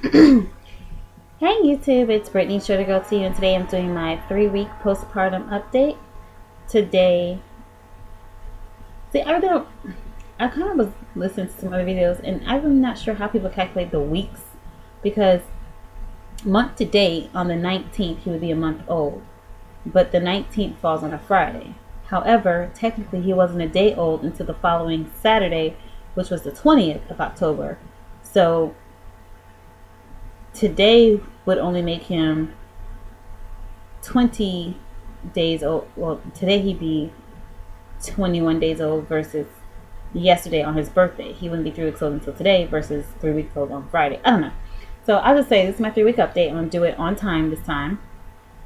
Hey YouTube, it's Brittany, sure to go to you, and today I'm doing my 3-week postpartum update. Today, see, I kind of was listening to some other videos, and I'm really not sure how people calculate the weeks, because month to date, on the 19th, he would be a month old, but the 19th falls on a Friday. However, technically he wasn't a day old until the following Saturday, which was the 20th of October. So today would only make him 20 days old. Well, today he'd be 21 days old versus yesterday on his birthday. He wouldn't be 3 weeks old until today versus 3 weeks old on Friday. I don't know. So I'll just say this is my 3-week update. I'm going to do it on time this time.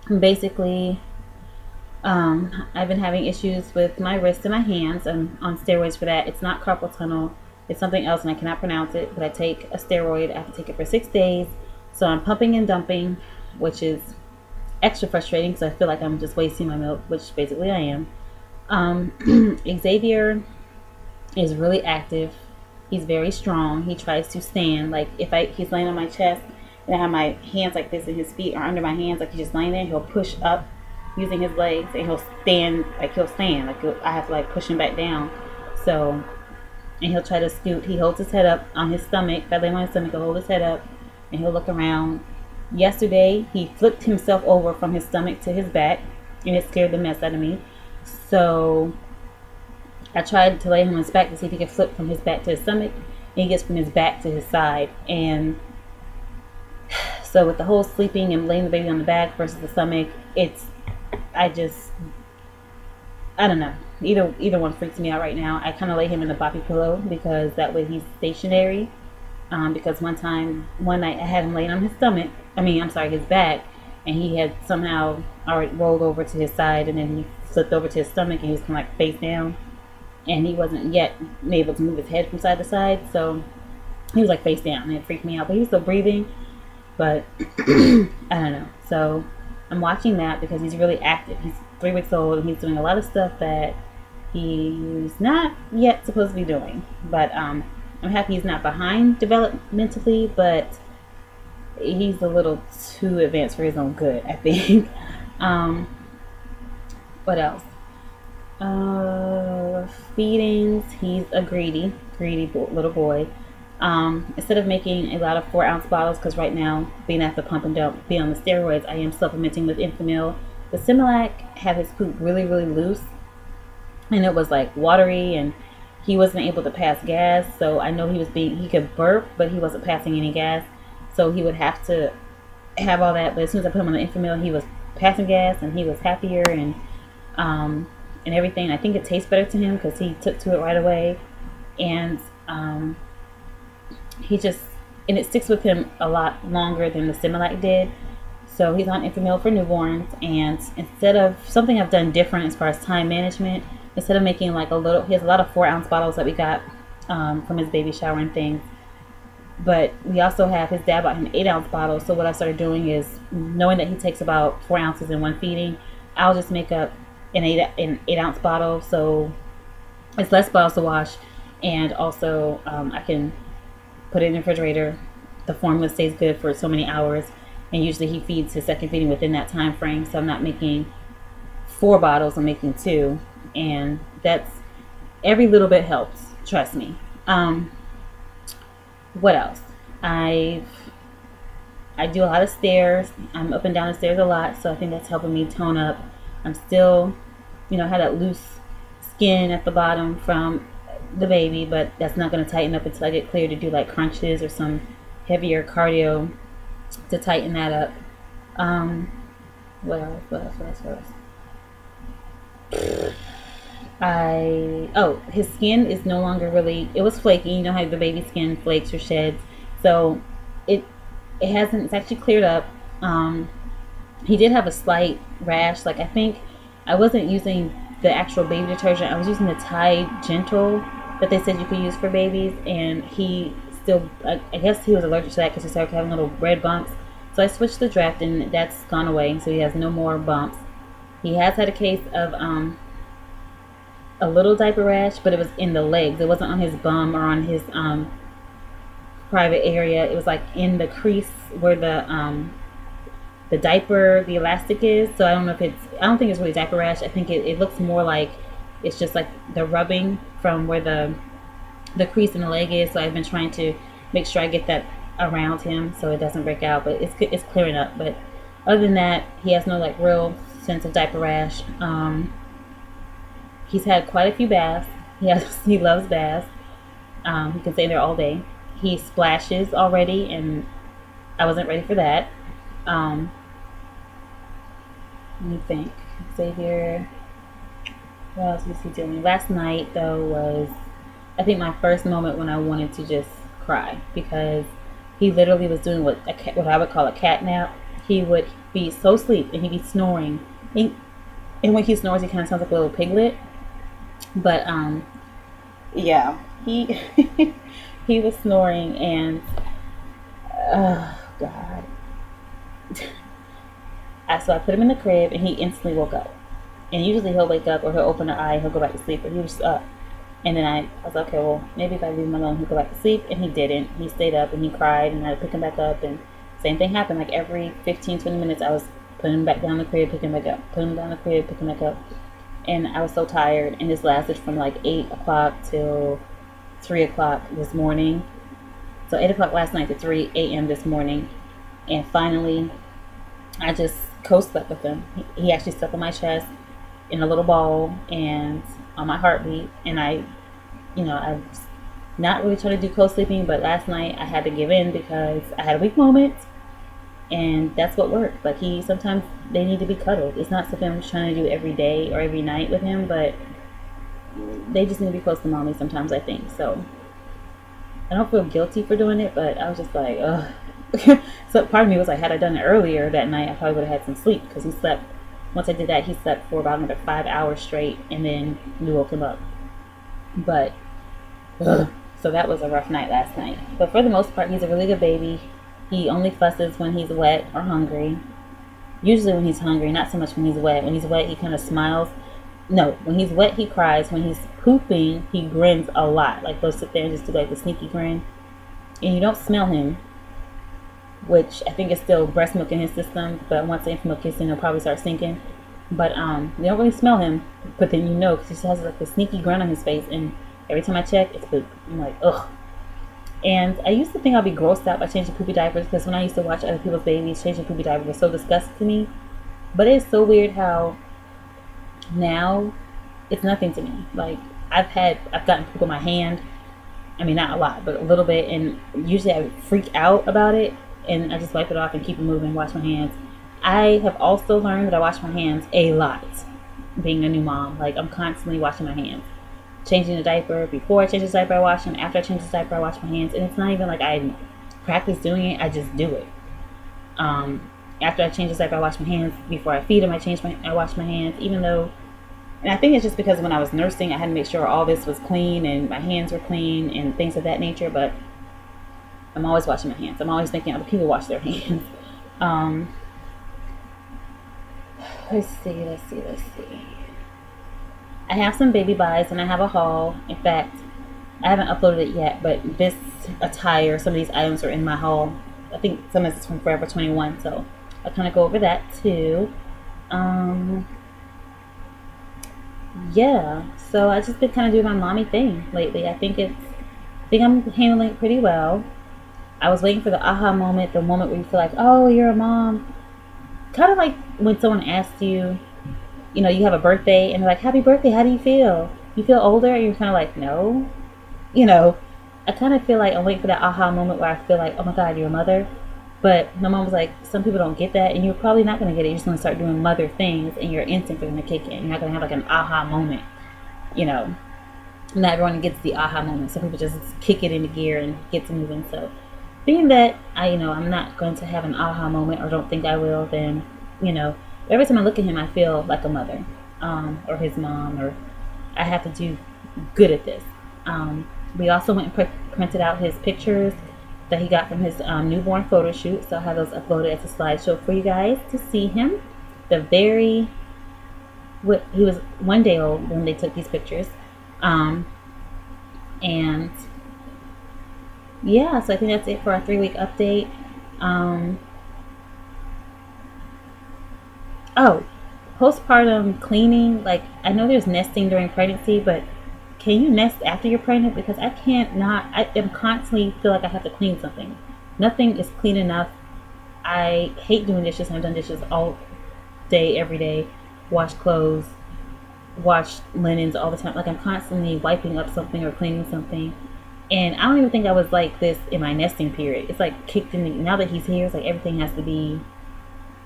Basically, I've been having issues with my wrists and my hands. I'm on steroids for that. It's not carpal tunnel. It's something else, and I cannot pronounce it. But I take a steroid. I have to take it for 6 days. So I'm pumping and dumping, which is extra frustrating because I feel like I'm just wasting my milk, which basically I am. Xavier is really active. He's very strong. He tries to stand. Like if he's laying on my chest and I have my hands like this and his feet are under my hands, like he's just laying there, he'll push up using his legs and he'll stand. I have to like push him back down. So, and he'll try to scoot. He holds his head up on his stomach. If I lay him on his stomach, he'll hold his head up and he'll look around. Yesterday, he flipped himself over from his stomach to his back, and it scared the mess out of me. So I tried to lay him on his back to see if he could flip from his back to his stomach, and he gets from his back to his side. And so with the whole sleeping and laying the baby on the back versus the stomach, I don't know. Either one freaks me out right now. I kind of lay him in the boppy pillow because that way he's stationary. Because one night I had him laying on his stomach, his back, and he had somehow already rolled over to his side, and then he flipped over to his stomach, and he was kind of like face down, and he wasn't yet able to move his head from side to side, so he was like face down, and it freaked me out, but he was still breathing, but I don't know. So I'm watching that because he's really active. He's 3 weeks old, and he's doing a lot of stuff that he's not yet supposed to be doing, but I'm happy he's not behind developmentally, but he's a little too advanced for his own good, I think. What else? Feedings. He's a greedy little boy. Instead of making a lot of 4-ounce bottles, because right now, being at the pump and dump, being on the steroids, I am supplementing with Enfamil. The Similac had his poop really, really loose, and it was like watery, and he wasn't able to pass gas, so I know he could burp, but he wasn't passing any gas, so he would have to have all that. But as soon as I put him on the Enfamil, he was passing gas, and he was happier, and everything. I think it tastes better to him because he took to it right away, and it sticks with him a lot longer than the Similac did. So he's on Enfamil for newborns, and instead of something I've done different as far as time management, instead of making like he has a lot of 4-ounce bottles that we got from his baby shower and things. But we also have his dad bought him 8-ounce bottles. So what I started doing is, knowing that he takes about 4 ounces in one feeding, I'll just make up an 8-ounce bottle. So it's less bottles to wash, and also I can put it in the refrigerator. The formula stays good for so many hours, and usually he feeds his second feeding within that time frame. So I'm not making 4 bottles, I'm making 2. And that's, every little bit helps, trust me. What else? I do a lot of stairs. I'm up and down the stairs a lot, so I think that's helping me tone up. I'm still, have that loose skin at the bottom from the baby, but that's not going to tighten up until I get clear to do like crunches or some heavier cardio to tighten that up. What else? His skin is no longer really, it was flaky, you know how the baby skin flakes or sheds, so it's actually cleared up. He did have a slight rash, like I think I wasn't using the actual baby detergent, I was using the Tide Gentle that they said you could use for babies, and he still, I guess he was allergic to that because he started having little red bumps, so I switched the draft and that's gone away, so he has no more bumps. He has had a case of a little diaper rash, but it was in the legs. It wasn't on his bum or on his private area. It was like in the crease where the diaper, the elastic is. So I don't know if it's, I don't think it's really diaper rash. I think it looks more like it's just like the rubbing from where the crease in the leg is. So I've been trying to make sure I get that around him so it doesn't break out, but it's clearing up. But other than that, he has no like real sense of diaper rash. He's had quite a few baths. He loves baths. He can stay there all day. He splashes already, and I wasn't ready for that. Let me think. Xavier, what else was he doing? Last night, though, was, I think, my first moment when I wanted to just cry, because he literally was doing what I would call a cat nap. He would be so asleep, and he'd be snoring. And when he snores, he kind of sounds like a little piglet. But, yeah, he he was snoring, and, oh, God. So I put him in the crib, and he instantly woke up. And usually he'll wake up, or he'll open an eye, and he'll go back to sleep, but he was just up. And then I was like, okay, well, maybe if I leave him alone, he'll go back to sleep. And he didn't. He stayed up, and he cried, and I had to pick him back up. And same thing happened. Like every 15, 20 minutes, I was putting him back down the crib, picking him back up, putting him down the crib, picking him back up. And I was so tired. And this lasted from like 8 o'clock till 3 o'clock this morning. So 8 o'clock last night to 3 a.m. this morning. And finally, I just co-slept with him. He actually slept on my chest in a little ball and on my heartbeat. And I was not really trying to do co-sleeping, but last night I had to give in because I had a weak moment, and that's what worked. Like sometimes they need to be cuddled. It's not something I'm trying to do every day or every night with him, but they just need to be close to mommy sometimes, I think. So I don't feel guilty for doing it, but I was just like, ugh. So part of me was like, had I done it earlier that night, I probably would have had some sleep, because he slept, once I did that, he slept for about another 5 hours straight, and then we woke him up. But so that was a rough night last night. But for the most part, he's a really good baby. He only fusses when he's wet or hungry. Usually when he's hungry, not so much when he's wet. When he's wet, he kind of smiles. No, when he's wet, he cries. When he's pooping, he grins a lot. Like he'll sit there and just do like the sneaky grin. And you don't smell him, which I think is still breast milk in his system, but once the infant milk kicks in, he'll probably start sinking. But you don't really smell him, but then you know, because he has like the sneaky grin on his face, and every time I check, it's poop. I'm like, ugh. And I used to think I'd be grossed out by changing poopy diapers, because when I used to watch other people's babies changing poopy diapers, it was so disgusting to me. But it's so weird how now it's nothing to me. Like I've gotten poop on my hand. I mean, not a lot, but a little bit, and usually I freak out about it, and I just wipe it off and keep it moving, wash my hands. I have also learned that I wash my hands a lot, being a new mom. Like I'm constantly washing my hands. Changing the diaper, before I change the diaper I wash them, after I change the diaper I wash my hands, and it's not even like I practice doing it, I just do it. After I change the diaper I wash my hands, before I feed them I wash my hands, even though, and I think it's just because when I was nursing I had to make sure all this was clean and my hands were clean and things of that nature, but I'm always washing my hands. I'm always thinking other people wash their hands. Let's see. I have some baby buys and I have a haul. In fact, I haven't uploaded it yet, but this attire, some of these items are in my haul. I think some of this is from Forever 21, so I'll kind of go over that too. Yeah, so I just been kind of doing my mommy thing lately. I think I'm handling it pretty well. I was waiting for the aha moment, the moment where you feel like, oh, you're a mom. Kind of like when someone asks you, you know, you have a birthday and they're like, happy birthday, how do you feel? You feel older? And you're kind of like, no. You know, I kind of feel like I'm waiting for that aha moment where I feel like, oh my God, you're a mother. But my mom was like, some people don't get that, and you're probably not going to get it. You're just going to start doing mother things, and your instincts are going to kick in. You're not going to have like an aha moment. You know, not everyone gets the aha moment. Some people just kick it into gear and get to moving. So being that I'm not going to have an aha moment, or don't think I will, then, you know, every time I look at him, I feel like a mother, or his mom, or I have to do good at this. We also went and printed out his pictures that he got from his newborn photo shoot, so I'll have those uploaded as a slideshow for you guys to see him. He was 1 day old when they took these pictures, and yeah, so I think that's it for our 3 week update. Um, oh, postpartum cleaning. Like, I know there's nesting during pregnancy, but can you nest after you're pregnant? Because I can't not. I am constantly feel like I have to clean something. Nothing is clean enough. I hate doing dishes. I've done dishes all day, every day. Wash clothes, wash linens all the time. Like, I'm constantly wiping up something or cleaning something. And I don't even think I was like this in my nesting period. It's like kicked in. Now that he's here, it's like everything has to be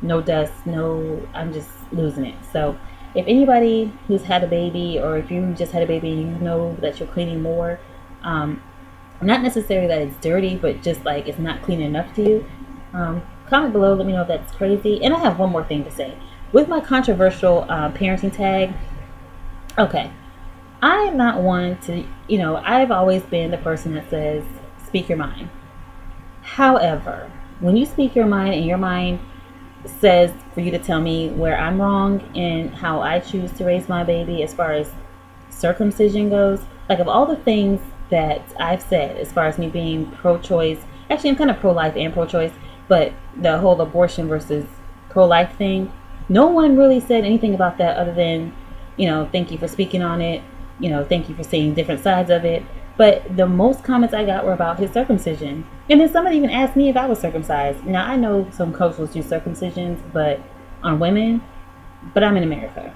no dust, no, I'm just losing it. So if anybody who's had a baby, or if you just had a baby and you know that you're cleaning more, not necessarily that it's dirty, but just like it's not clean enough to you, comment below, let me know if that's crazy. And I have one more thing to say. With my controversial parenting tag, okay, I am not one to, I've always been the person that says, speak your mind. However, when you speak your mind and your mind says for you to tell me where I'm wrong and how I choose to raise my baby as far as circumcision goes, like of all the things that I've said as far as me being pro-choice, actually I'm kind of pro-life and pro-choice, but the whole abortion versus pro-life thing, no one really said anything about that other than, thank you for speaking on it, thank you for seeing different sides of it. But the most comments I got were about his circumcision. And then somebody even asked me if I was circumcised. Now, I know some cultures do circumcisions, but on women, but I'm in America.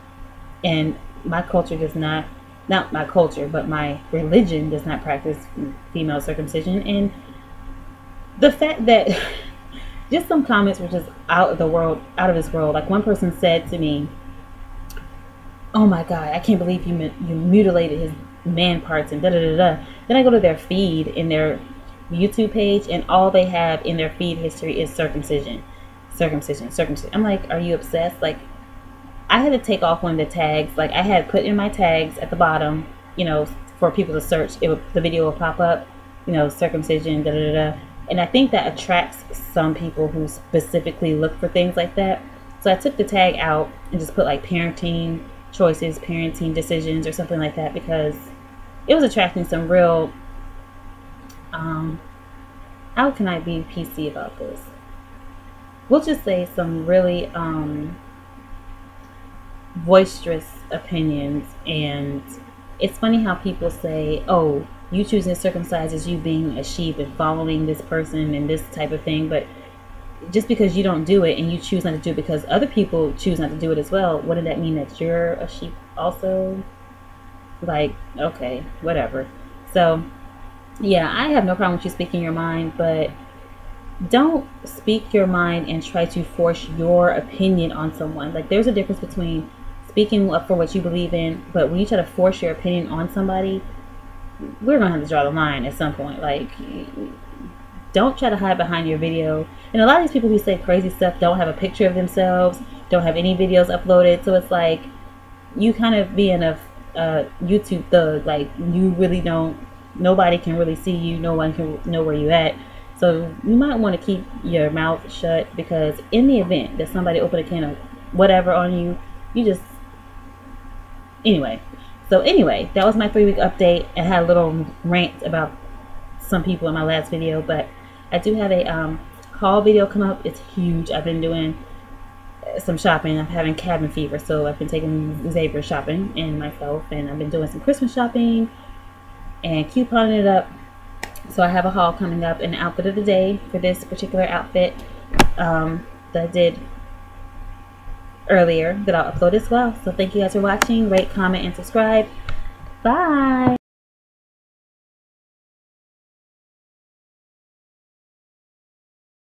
And my culture does not my culture, but my religion does not practice female circumcision. And the fact that just some comments were just out of this world. Like one person said to me, oh my God, I can't believe you mutilated his man parts and da da da da. Then I go to their feed in their YouTube page, and all they have in their feed history is circumcision. I'm like, are you obsessed? Like, I had to take off one of the tags. Like, I had put in my tags at the bottom, for people to search. The video will pop up, circumcision, da da da. And I think that attracts some people who specifically look for things like that. So I took the tag out and just put like parenting choices, parenting decisions, or something like that, because it was attracting some real, how can I be PC about this? We'll just say some really boisterous opinions. And it's funny how people say, oh, you choosing to circumcise is you being a sheep and following this person and this type of thing. But just because you don't do it and you choose not to do it because other people choose not to do it as well, wouldn't that mean that you're a sheep also? Like, okay, whatever. So yeah, I have no problem with you speaking your mind, but don't speak your mind and try to force your opinion on someone. Like, there's a difference between speaking up for what you believe in, but when you try to force your opinion on somebody, we're gonna have to draw the line at some point. Like, don't try to hide behind your video. And a lot of these people who say crazy stuff don't have a picture of themselves, don't have any videos uploaded. So it's like, you kind of being a YouTube thug. Like, you really don't, nobody can really see you, no one can know where you at. So you might want to keep your mouth shut, because in the event that somebody open a can of whatever on you, you just, anyway. So anyway, that was my 3-week update. I had a little rant about some people in my last video, but I do have a haul video come up. It's huge. I've been doing some shopping. I'm having cabin fever, so I've been taking Xavier shopping and myself, and I've been doing some Christmas shopping and couponing it up. So I have a haul coming up, an outfit of the day for this particular outfit that I did earlier that I'll upload as well. So thank you guys for watching. Rate, comment, and subscribe. Bye.